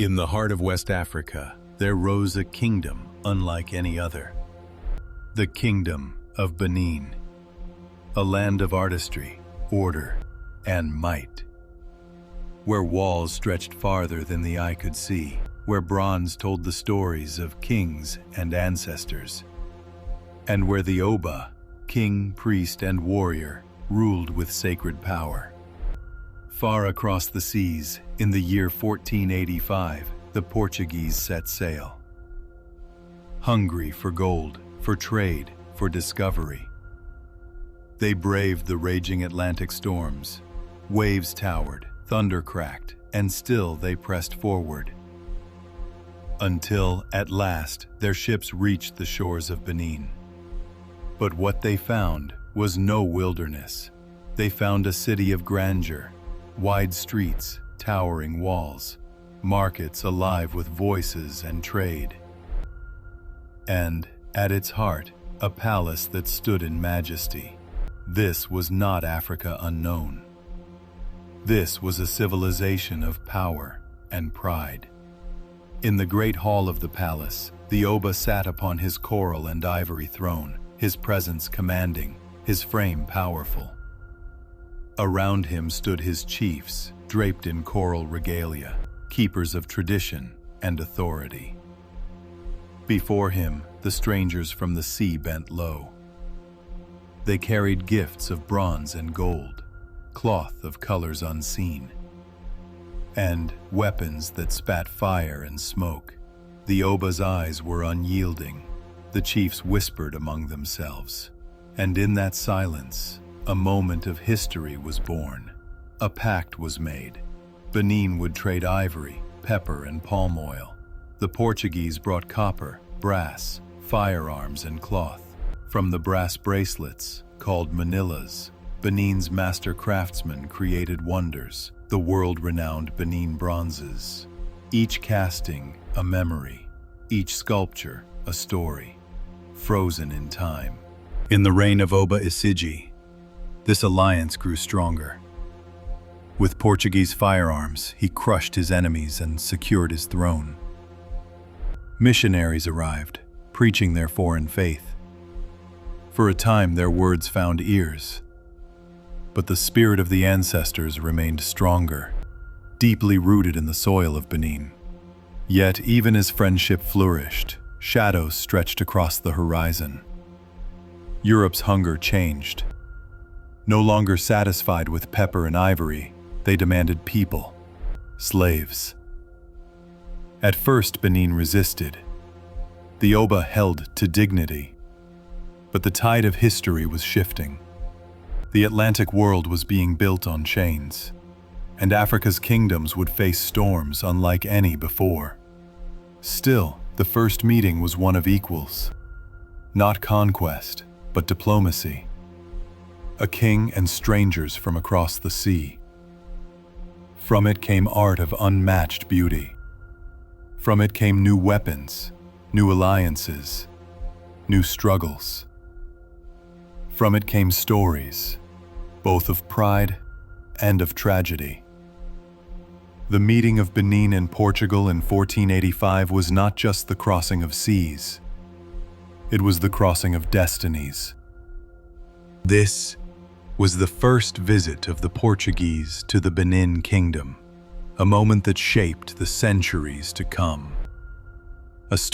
In the heart of West Africa, there rose a kingdom unlike any other. The Kingdom of Benin, a land of artistry, order, and might. Where walls stretched farther than the eye could see, where bronze told the stories of kings and ancestors, and where the Oba, king, priest, and warrior, ruled with sacred power. Far across the seas, in the year 1485, the Portuguese set sail. Hungry for gold, for trade, for discovery. They braved the raging Atlantic storms. Waves towered, thunder cracked, and still they pressed forward. Until, at last, their ships reached the shores of Benin. But what they found was no wilderness. They found a city of grandeur, wide streets, towering walls, markets alive with voices and trade. And, at its heart, a palace that stood in majesty. This was not Africa unknown. This was a civilization of power and pride. In the great hall of the palace, the Oba sat upon his coral and ivory throne, his presence commanding, his frame powerful. Around him stood his chiefs, draped in coral regalia, keepers of tradition and authority. Before him, the strangers from the sea bent low. They carried gifts of bronze and gold, cloth of colors unseen, and weapons that spat fire and smoke. The Oba's eyes were unyielding. The chiefs whispered among themselves, and in that silence, a moment of history was born. A pact was made. Benin would trade ivory, pepper, and palm oil. The Portuguese brought copper, brass, firearms, and cloth. From the brass bracelets, called manillas, Benin's master craftsmen created wonders, the world-renowned Benin bronzes. Each casting, a memory, each sculpture, a story, frozen in time. In the reign of Oba Ozolua, this alliance grew stronger. With Portuguese firearms, he crushed his enemies and secured his throne. Missionaries arrived, preaching their foreign faith. For a time, their words found ears. But the spirit of the ancestors remained stronger, deeply rooted in the soil of Benin. Yet, even as friendship flourished, shadows stretched across the horizon. Europe's hunger changed. No longer satisfied with pepper and ivory, they demanded people, slaves. At first, Benin resisted. The Oba held to dignity. But the tide of history was shifting. The Atlantic world was being built on chains, and Africa's kingdoms would face storms unlike any before. Still, the first meeting was one of equals. Not conquest, but diplomacy. A king and strangers from across the sea. From it came art of unmatched beauty. From it came new weapons, new alliances, new struggles. From it came stories, both of pride and of tragedy. The meeting of Benin and Portugal in 1485 was not just the crossing of seas. It was the crossing of destinies. This was the first visit of the Portuguese to the Benin Kingdom, a moment that shaped the centuries to come. A